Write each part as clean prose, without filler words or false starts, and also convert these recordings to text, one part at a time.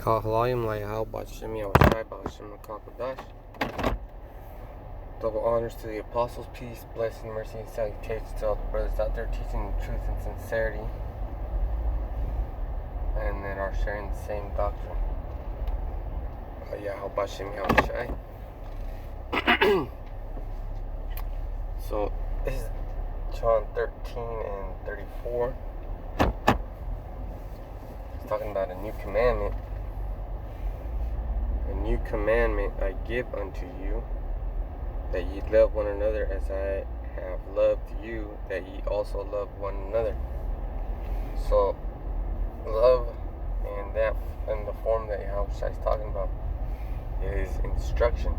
Kahalayim Layahal Bashim Yawashai Bashim Kakadash. Double honors to the apostles, peace, blessing, mercy, and salutations to all the brothers out there teaching the truth and sincerity, and that are sharing the same doctrine. Layahal Bashim Yawashai. So this is John 13 and 34. It's talking about a new commandment. A new commandment I give unto you, that ye love one another as I have loved you, that ye also love one another. So, love in the form that Yahushua is talking about is instruction.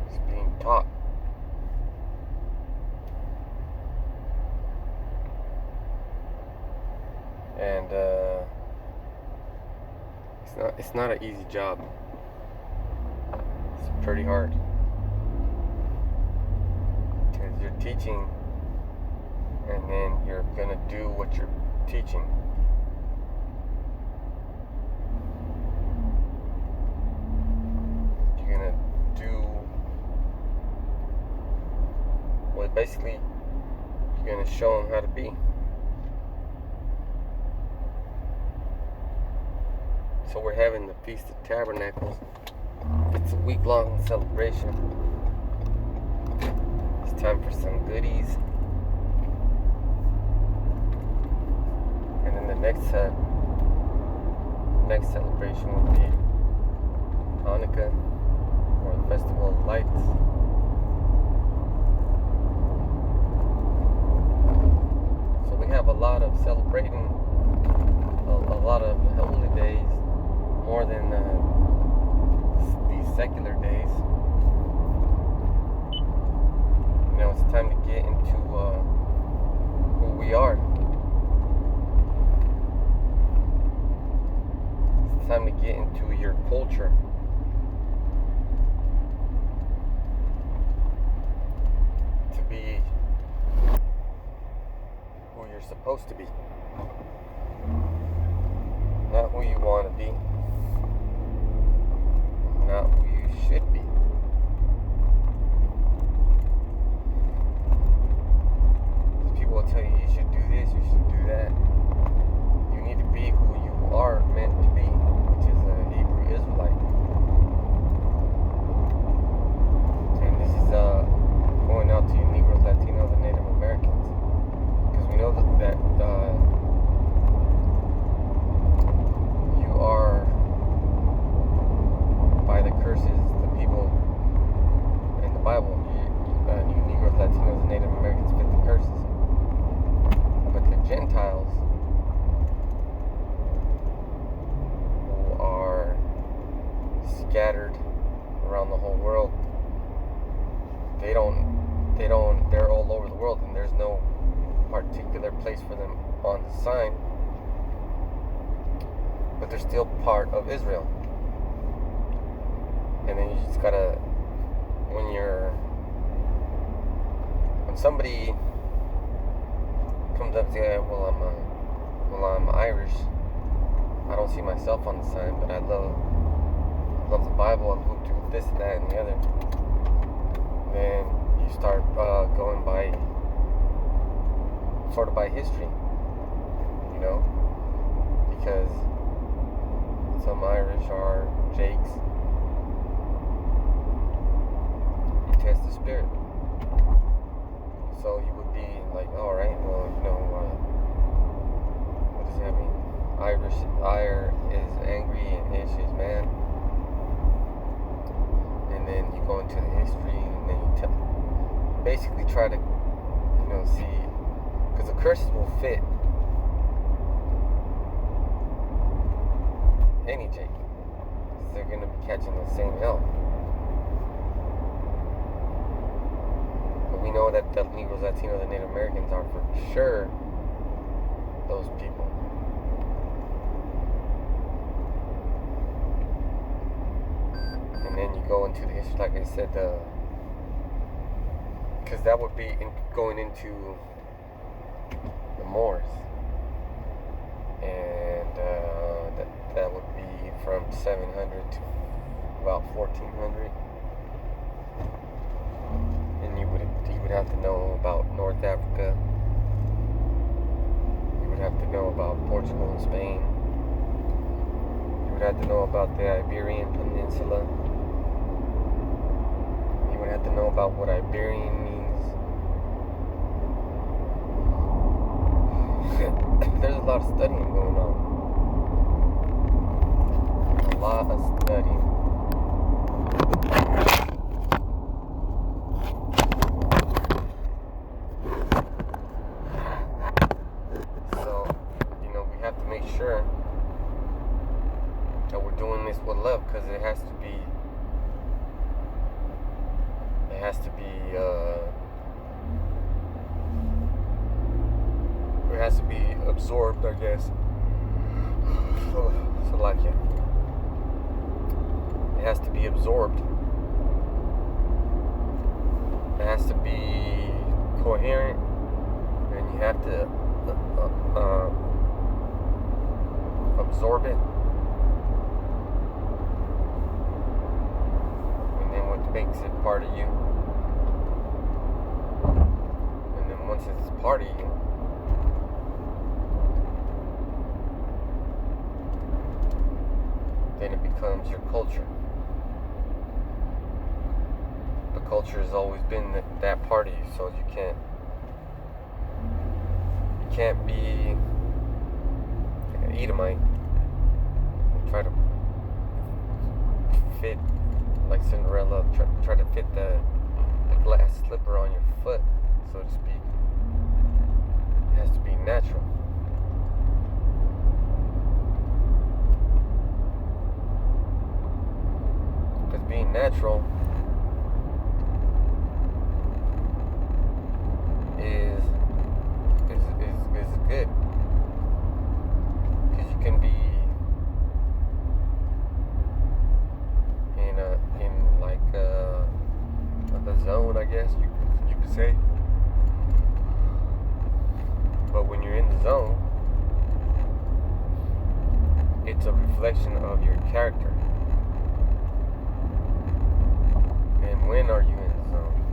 It's being taught. And it's not an easy job. It's pretty hard, because you're teaching and then you're gonna do what you're teaching. You're gonna do what basically you're gonna show them how to be. So we're having the Feast of Tabernacles. It's a week-long celebration. It's time for some goodies. And then the next celebration will be Hanukkah, or the Festival of Lights. So we have a lot of celebrating, a lot of holy days, more than these secular days. Now it's time to get into who we are. It's time to get into your culture. To be who you're supposed to be. Not who you want to be. Not who you should be. People will tell you you should do this, you should do that. You need to be who you are meant to be, which is a Hebrew Israelite. And this is going out to you Negroes, Latinos, and Native Americans, because we know that you are, by the curses, the people in the Bible, you Negroes, Latinos, and Native Americans fit the curses. But the Gentiles, who are scattered around the whole world, they're all over the world, and there's no particular place for them on the sign, but they're still part of Israel. And then you just gotta, when somebody comes up to you, well, I'm Irish, I don't see myself on the sign, but I love the Bible, I'm hooked to this, that, and the other. Then you start going by, sort of by history, you know, because some Irish are Jakes. Test the spirit. So you would be like, alright, well, you know, what does that mean? Ire is angry and Ish is mad. And then you go into the history, and then you basically try to, you know, see, because the curses will fit any Jake. They're going to be catching the same hell. We know that the Negroes, Latinos, and Native Americans are for sure those people. And then you go into the history, like I said, because that would be going into the Moors. 1400. And you would have to know about North Africa. You would have to know about Portugal and Spain. You would have to know about the Iberian Peninsula. You would have to know about what Iberian means. There's a lot of studying going on. A lot of studying. So, we have to make sure that we're doing this with love, because it has to be absorbed, I guess. So like it has to be absorbed. It has to be coherent, and you have to absorb it. And then what makes it part of you. And then once it's part of you, then it becomes your culture. The culture has always been that part of you, so you can't be an Edomite and try to fit like Cinderella, try to fit the glass slipper on your foot, so to speak. It has to be natural. Because being natural is good. Because you can be in like the zone, I guess you could say. But when you're in the zone, it's a reflection of your character. And when are you in the zone?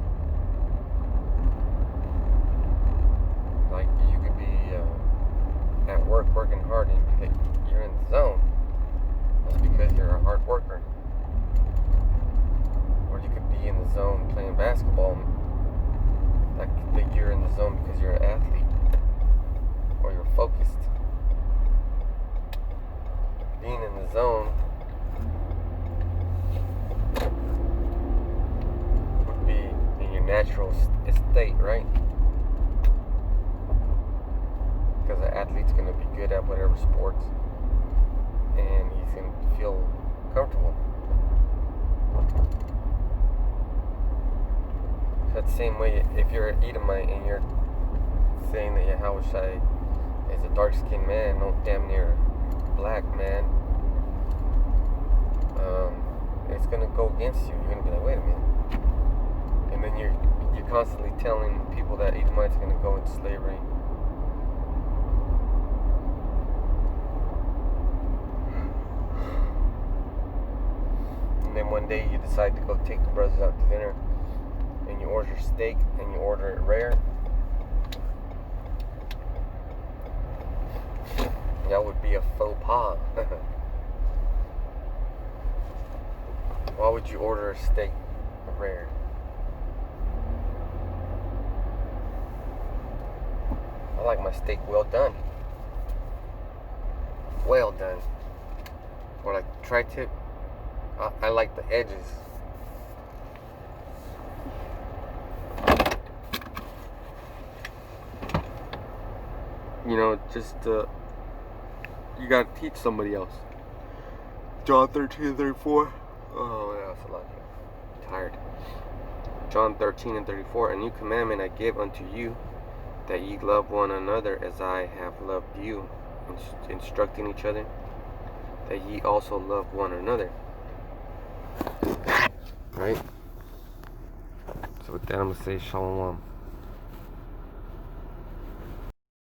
Like, you could be at work working hard and you're in the zone. That's because you're a hard worker. Or you could be in the zone playing basketball. Like, you're in the zone because you're an athlete. Or you're focused. Being in the zone would be in your natural state, right? Because an athlete's going to be good at whatever sports, and he's going to feel comfortable. So that's the same way if you're an Edomite and you're saying that Yahushua is a dark-skinned man, no damn near black man, it's going to go against you. You're going to be like, wait a minute. And then you're constantly telling people that Edomites are going to go into slavery. And then one day you decide to go take the brothers out to dinner, and you order steak and you order it rare. That would be a faux pas. Why would you order a steak rare? I like my steak well done. Well done. Or like tri-tip. I like the edges. Just you gotta teach somebody else. John 13:34. Oh, yeah, that's a lot. I'm tired. John 13:34. A new commandment I give unto you, that ye love one another as I have loved you, instructing each other, that ye also love one another. Right? So with that, I'm going to say shalom.